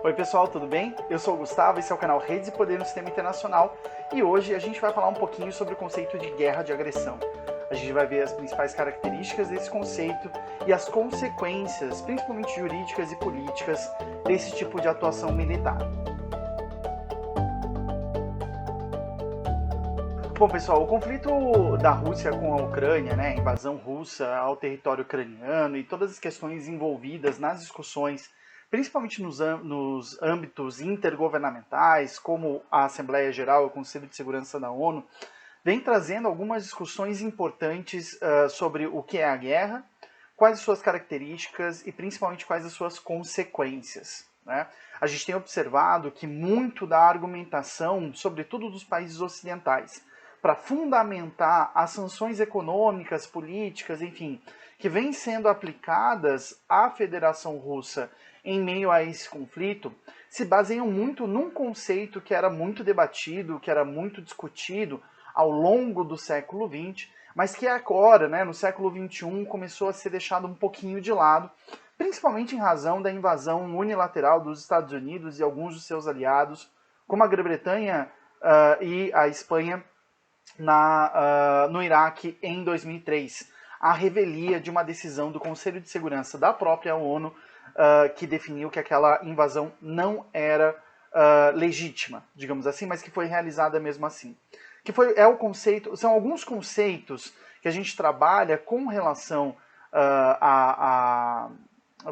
Oi pessoal, tudo bem? Eu sou o Gustavo, esse é o canal Redes e Poder no Sistema Internacional e hoje a gente vai falar um pouquinho sobre o conceito de guerra de agressão. A gente vai ver as principais características desse conceito e as consequências, principalmente jurídicas e políticas, desse tipo de atuação militar. Bom pessoal, o conflito da Rússia com a Ucrânia, a invasão russa ao território ucraniano e todas as questões envolvidas nas discussões, principalmente nos âmbitos intergovernamentais, como a Assembleia Geral e o Conselho de Segurança da ONU, vem trazendo algumas discussões importantes sobre o que é a guerra, quais as suas características e principalmente quais as suas consequências. Né? A gente tem observado que muito da argumentação, sobretudo dos países ocidentais, para fundamentar as sanções econômicas, políticas, enfim, que vêm sendo aplicadas à Federação Russa em meio a esse conflito, se baseiam muito num conceito que era muito debatido, que era muito discutido ao longo do século XX, mas que agora, no século XXI, começou a ser deixado um pouquinho de lado, principalmente em razão da invasão unilateral dos Estados Unidos e alguns dos seus aliados, como a Grã-Bretanha e a Espanha, no Iraque em 2003, a revelia de uma decisão do Conselho de Segurança da própria ONU que definiu que aquela invasão não era legítima, digamos assim, mas que foi realizada mesmo assim. São alguns conceitos que a gente trabalha com relação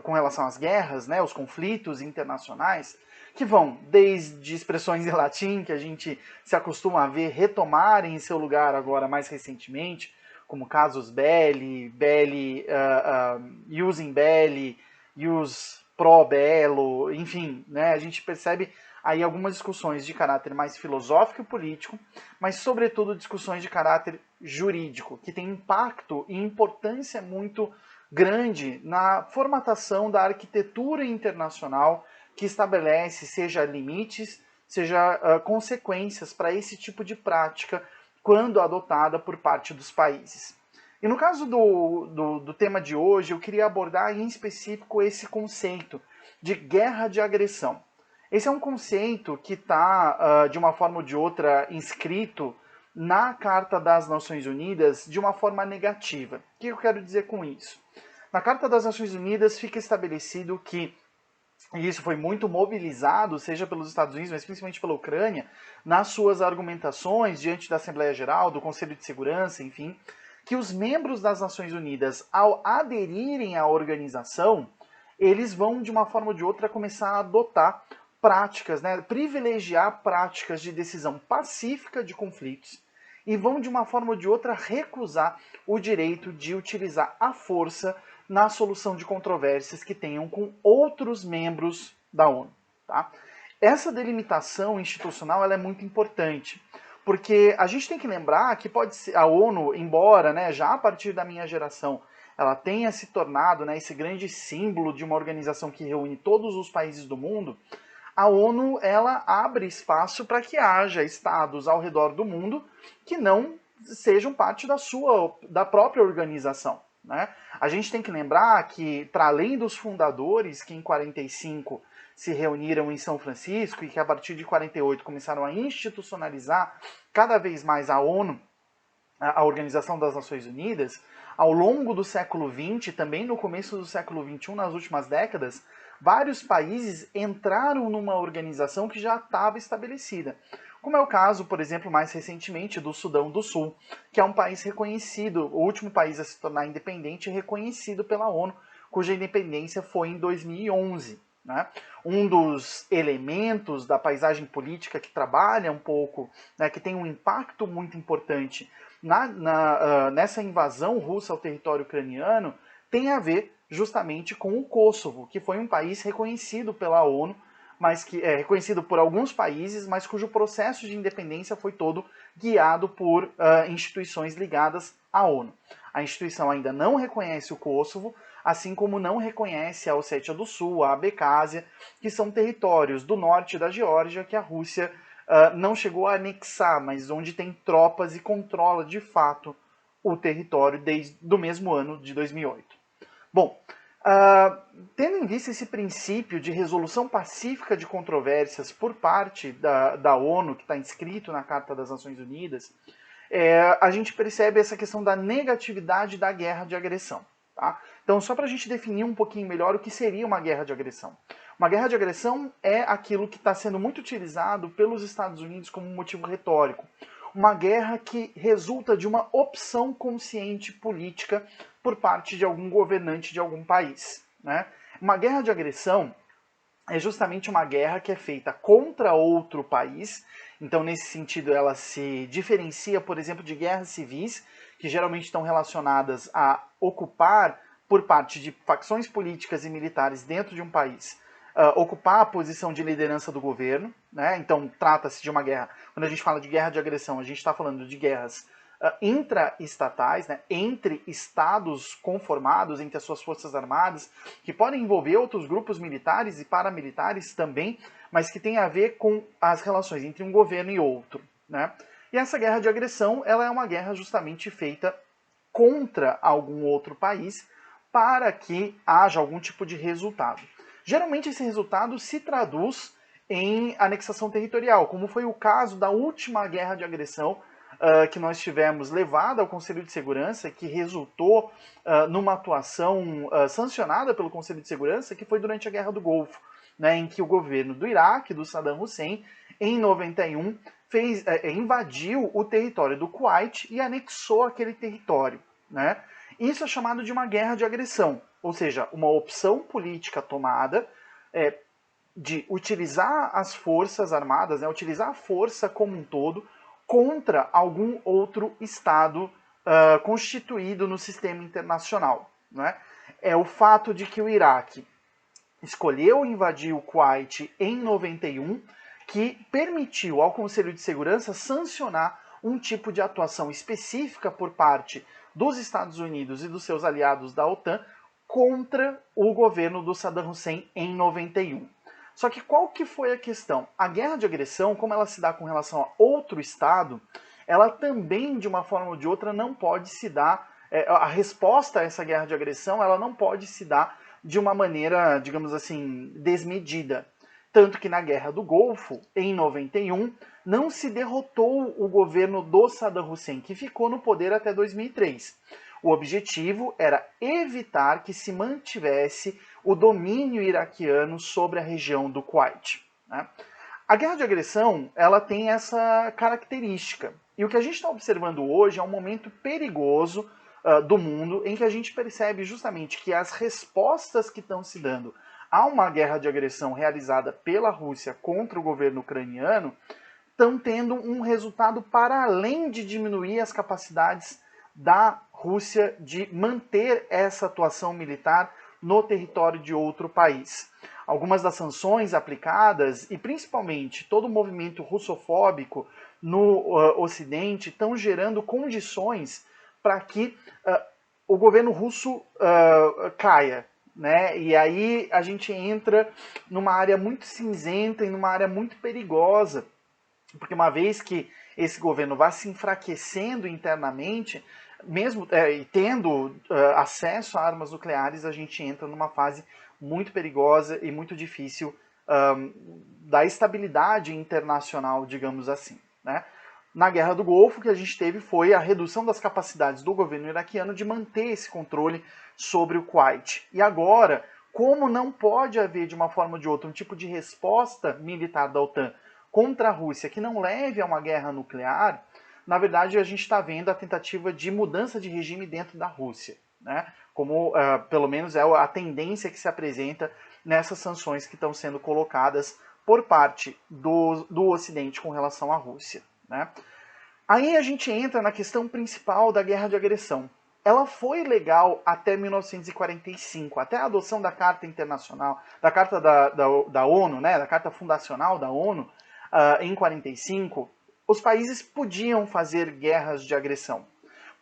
com relação às guerras, os conflitos internacionais, que vão desde expressões em latim, que a gente se acostuma a ver retomarem em seu lugar agora mais recentemente, como casus belli, ius in belli, ius pro bello, enfim, a gente percebe aí algumas discussões de caráter mais filosófico e político, mas sobretudo discussões de caráter jurídico, que tem impacto e importância muito grande na formatação da arquitetura internacional que estabelece, seja limites, seja consequências para esse tipo de prática quando adotada por parte dos países. E no caso do tema de hoje, eu queria abordar em específico esse conceito de guerra de agressão. Esse é um conceito que está, de uma forma ou de outra, inscrito na Carta das Nações Unidas de uma forma negativa. O que eu quero dizer com isso? Na Carta das Nações Unidas fica estabelecido que, e isso foi muito mobilizado, seja pelos Estados Unidos, mas principalmente pela Ucrânia, nas suas argumentações diante da Assembleia Geral, do Conselho de Segurança, enfim, que os membros das Nações Unidas, ao aderirem à organização, eles vão, de uma forma ou de outra, começar a adotar práticas, privilegiar práticas de decisão pacífica de conflitos e vão, de uma forma ou de outra, recusar o direito de utilizar a força na solução de controvérsias que tenham com outros membros da ONU. Tá? Essa delimitação institucional ela é muito importante, porque a gente tem que lembrar que pode ser, a ONU, embora já a partir da minha geração ela tenha se tornado esse grande símbolo de uma organização que reúne todos os países do mundo, a ONU ela abre espaço para que haja estados ao redor do mundo que não sejam parte da própria organização. A gente tem que lembrar que, para além dos fundadores, que em 45 se reuniram em São Francisco e que a partir de 48 começaram a institucionalizar cada vez mais a ONU, a Organização das Nações Unidas, ao longo do século XX, também no começo do século XXI, nas últimas décadas, vários países entraram numa organização que já estava estabelecida. Como é o caso, por exemplo, mais recentemente, do Sudão do Sul, que é um país reconhecido, o último país a se tornar independente reconhecido pela ONU, cuja independência foi em 2011. Um dos elementos da paisagem política que trabalha um pouco, que tem um impacto muito importante nessa invasão russa ao território ucraniano, tem a ver justamente com o Kosovo, que foi um país reconhecido pela ONU, mas que é reconhecido por alguns países, mas cujo processo de independência foi todo guiado por instituições ligadas à ONU. A instituição ainda não reconhece o Kosovo, assim como não reconhece a Ossétia do Sul, a Abcásia, que são territórios do norte da Geórgia que a Rússia não chegou a anexar, mas onde tem tropas e controla de fato o território desde o mesmo ano de 2008. Bom, Tendo em vista esse princípio de resolução pacífica de controvérsias por parte da ONU, que está inscrito na Carta das Nações Unidas, a gente percebe essa questão da negatividade da guerra de agressão. Tá? Então, só para a gente definir um pouquinho melhor o que seria uma guerra de agressão. Uma guerra de agressão é aquilo que está sendo muito utilizado pelos Estados Unidos como um motivo retórico. Uma guerra que resulta de uma opção consciente política por parte de algum governante de algum país. Né? Uma guerra de agressão é justamente uma guerra que é feita contra outro país. Então, nesse sentido, ela se diferencia, por exemplo, de guerras civis, que geralmente estão relacionadas a ocupar, por parte de facções políticas e militares dentro de um país, ocupar a posição de liderança do governo. Né? Então, trata-se de uma guerra. Quando a gente fala de guerra de agressão, a gente está falando de guerras intraestatais, né, entre estados conformados, entre as suas forças armadas, que podem envolver outros grupos militares e paramilitares também, mas que tem a ver com as relações entre um governo e outro. Né? E essa guerra de agressão, ela é uma guerra justamente feita contra algum outro país para que haja algum tipo de resultado. Geralmente esse resultado se traduz em anexação territorial, como foi o caso da última guerra de agressão que nós tivemos levada ao Conselho de Segurança, que resultou numa atuação sancionada pelo Conselho de Segurança, que foi durante a Guerra do Golfo, né, em que o governo do Iraque, do Saddam Hussein, em 91, invadiu o território do Kuwait e anexou aquele território. Né? Isso é chamado de uma guerra de agressão, ou seja, uma opção política tomada de utilizar as forças armadas, né, utilizar a força como um todo contra algum outro Estado constituído no sistema internacional. Né? É o fato de que o Iraque escolheu invadir o Kuwait em 91, que permitiu ao Conselho de Segurança sancionar um tipo de atuação específica por parte dos Estados Unidos e dos seus aliados da OTAN contra o governo do Saddam Hussein em 91. Só que qual que foi a questão? A guerra de agressão, como ela se dá com relação a outro Estado, ela também, de uma forma ou de outra, não pode se dar, a resposta a essa guerra de agressão, ela não pode se dar de uma maneira, digamos assim, desmedida. Tanto que na Guerra do Golfo, em 91, não se derrotou o governo do Saddam Hussein, que ficou no poder até 2003. O objetivo era evitar que se mantivesse o domínio iraquiano sobre a região do Kuwait. Né? A guerra de agressão, ela tem essa característica. E o que a gente está observando hoje é um momento perigoso do mundo em que a gente percebe justamente que as respostas que estão se dando a uma guerra de agressão realizada pela Rússia contra o governo ucraniano estão tendo um resultado para além de diminuir as capacidades da Rússia de manter essa atuação militar no território de outro país. Algumas das sanções aplicadas, e principalmente todo o movimento russofóbico no Ocidente, estão gerando condições para que o governo russo caia. Né? E aí a gente entra numa área muito cinzenta e numa área muito perigosa, porque uma vez que esse governo vai se enfraquecendo internamente, mesmo tendo acesso a armas nucleares, a gente entra numa fase muito perigosa e muito difícil da estabilidade internacional, digamos assim. Né? Na Guerra do Golfo, o que a gente teve foi a redução das capacidades do governo iraquiano de manter esse controle sobre o Kuwait. E agora, como não pode haver, de uma forma ou de outra, um tipo de resposta militar da OTAN contra a Rússia que não leve a uma guerra nuclear, na verdade a gente está vendo a tentativa de mudança de regime dentro da Rússia, né? Como pelo menos é a tendência que se apresenta nessas sanções que estão sendo colocadas por parte do Ocidente com relação à Rússia. Né? Aí a gente entra na questão principal da guerra de agressão. Ela foi legal até 1945, até a adoção da Carta Internacional, da Carta da ONU, né, da Carta Fundacional da ONU, em 45, os países podiam fazer guerras de agressão.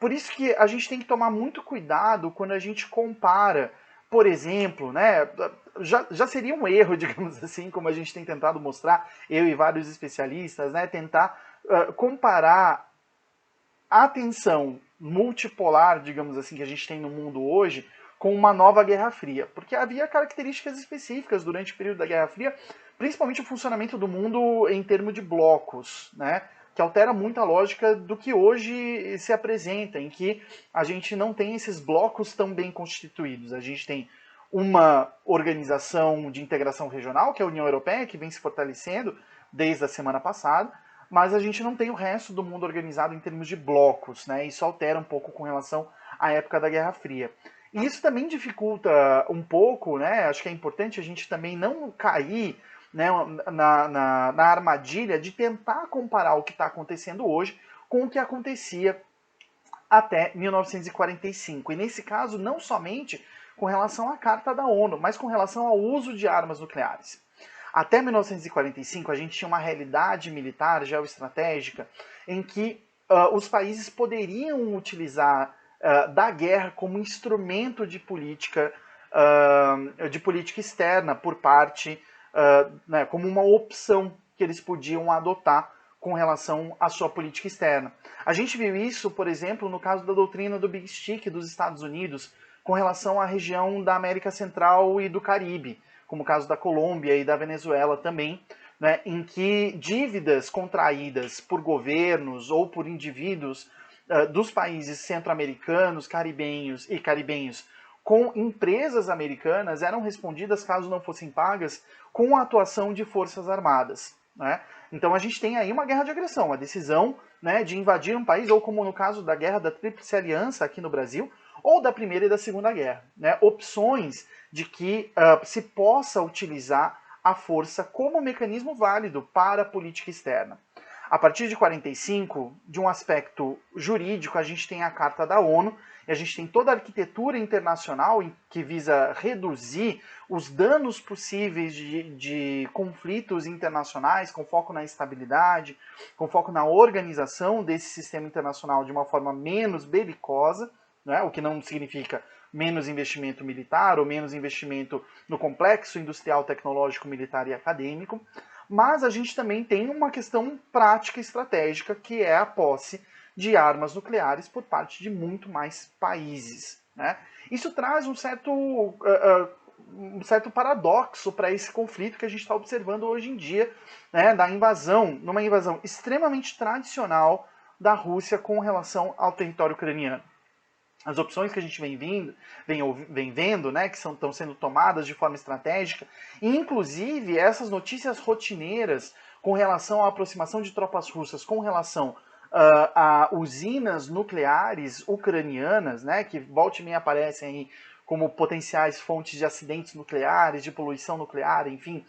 Por isso que a gente tem que tomar muito cuidado quando a gente compara, por exemplo, né, já seria um erro, digamos assim, como a gente tem tentado mostrar, eu e vários especialistas, né, tentar comparar a tensão multipolar, digamos assim, que a gente tem no mundo hoje, com uma nova Guerra Fria, porque havia características específicas durante o período da Guerra Fria, principalmente o funcionamento do mundo em termos de blocos, né, que altera muito a lógica do que hoje se apresenta, em que a gente não tem esses blocos tão bem constituídos. A gente tem uma organização de integração regional, que é a União Europeia, que vem se fortalecendo desde a semana passada, mas a gente não tem o resto do mundo organizado em termos de blocos, né? Isso altera um pouco com relação à época da Guerra Fria. E isso também dificulta um pouco, né? Acho que é importante a gente também não cair, né, na armadilha de tentar comparar o que está acontecendo hoje com o que acontecia até 1945. E nesse caso, não somente com relação à Carta da ONU, mas com relação ao uso de armas nucleares. Até 1945, a gente tinha uma realidade militar geoestratégica em que os países poderiam utilizar da guerra como instrumento de política externa por parte, né, como uma opção que eles podiam adotar com relação à sua política externa. A gente viu isso, por exemplo, no caso da doutrina do Big Stick dos Estados Unidos, com relação à região da América Central e do Caribe, como o caso da Colômbia e da Venezuela também, né, em que dívidas contraídas por governos ou por indivíduos dos países centro-americanos, caribenhos com empresas americanas eram respondidas, caso não fossem pagas, com a atuação de forças armadas, né? Então a gente tem aí uma guerra de agressão, a decisão, né, de invadir um país, ou como no caso da guerra da Tríplice Aliança aqui no Brasil, ou da Primeira e da Segunda Guerra, né? Opções de que se possa utilizar a força como mecanismo válido para a política externa. A partir de 45, de um aspecto jurídico, a gente tem a Carta da ONU, e a gente tem toda a arquitetura internacional que visa reduzir os danos possíveis de conflitos internacionais, com foco na estabilidade, com foco na organização desse sistema internacional de uma forma menos belicosa, né? O que não significa menos investimento militar ou menos investimento no complexo industrial, tecnológico, militar e acadêmico. Mas a gente também tem uma questão prática e estratégica, que é a posse de armas nucleares por parte de muito mais países, né? Isso traz um certo paradoxo para esse conflito que a gente está observando hoje em dia, né, da invasão, numa invasão extremamente tradicional da Rússia com relação ao território ucraniano. As opções que a gente vem vendo, né, que estão sendo tomadas de forma estratégica, e inclusive essas notícias rotineiras com relação à aproximação de tropas russas com relação a usinas nucleares ucranianas, né, que volta e meia aparecem aí como potenciais fontes de acidentes nucleares, de poluição nuclear, enfim,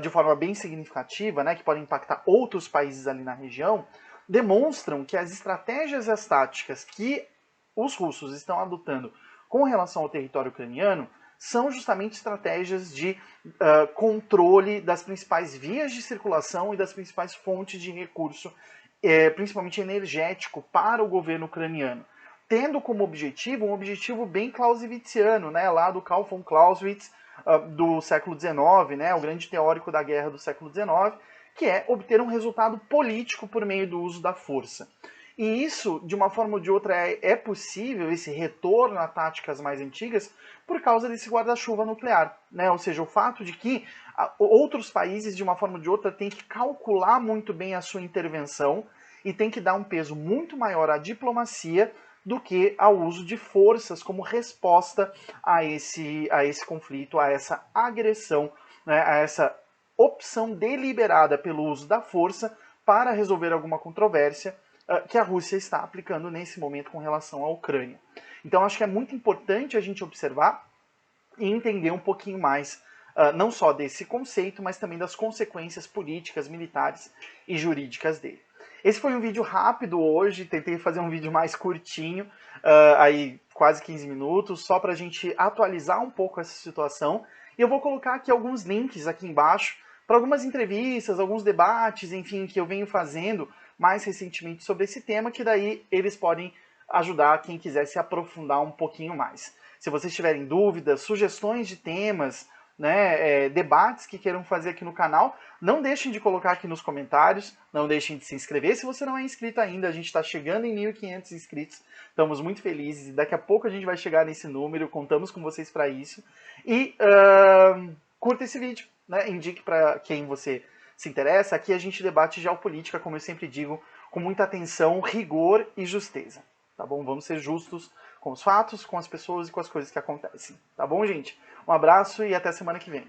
de forma bem significativa, né, que podem impactar outros países ali na região, demonstram que as estratégias e as táticas que os russos estão adotando com relação ao território ucraniano são justamente estratégias de controle das principais vias de circulação e das principais fontes de recurso, principalmente energético, para o governo ucraniano, tendo como objetivo um objetivo bem clausewitziano, né, lá do Karl von Clausewitz, do século XIX, né, o grande teórico da guerra do século XIX, que é obter um resultado político por meio do uso da força. E isso, de uma forma ou de outra, é possível, esse retorno a táticas mais antigas, por causa desse guarda-chuva nuclear, né? Ou seja, o fato de que outros países, de uma forma ou de outra, têm que calcular muito bem a sua intervenção e têm que dar um peso muito maior à diplomacia do que ao uso de forças como resposta a esse conflito, a essa agressão, né? A essa opção deliberada pelo uso da força para resolver alguma controvérsia que a Rússia está aplicando nesse momento com relação à Ucrânia. Então acho que é muito importante a gente observar e entender um pouquinho mais, não só desse conceito, mas também das consequências políticas, militares e jurídicas dele. Esse foi um vídeo rápido hoje, tentei fazer um vídeo mais curtinho, aí quase 15 minutos, só para a gente atualizar um pouco essa situação. E eu vou colocar aqui alguns links aqui embaixo para algumas entrevistas, alguns debates, enfim, que eu venho fazendo mais recentemente sobre esse tema, que daí eles podem ajudar quem quiser se aprofundar um pouquinho mais. Se vocês tiverem dúvidas, sugestões de temas, né, debates que queiram fazer aqui no canal, não deixem de colocar aqui nos comentários, não deixem de se inscrever se você não é inscrito ainda, a gente está chegando em 1.500 inscritos, estamos muito felizes, e daqui a pouco a gente vai chegar nesse número, contamos com vocês para isso, e curta esse vídeo, né, indique para quem você se interessa, aqui a gente debate geopolítica, como eu sempre digo, com muita atenção, rigor e justeza, tá bom? Vamos ser justos com os fatos, com as pessoas e com as coisas que acontecem, tá bom, gente? Um abraço e até semana que vem.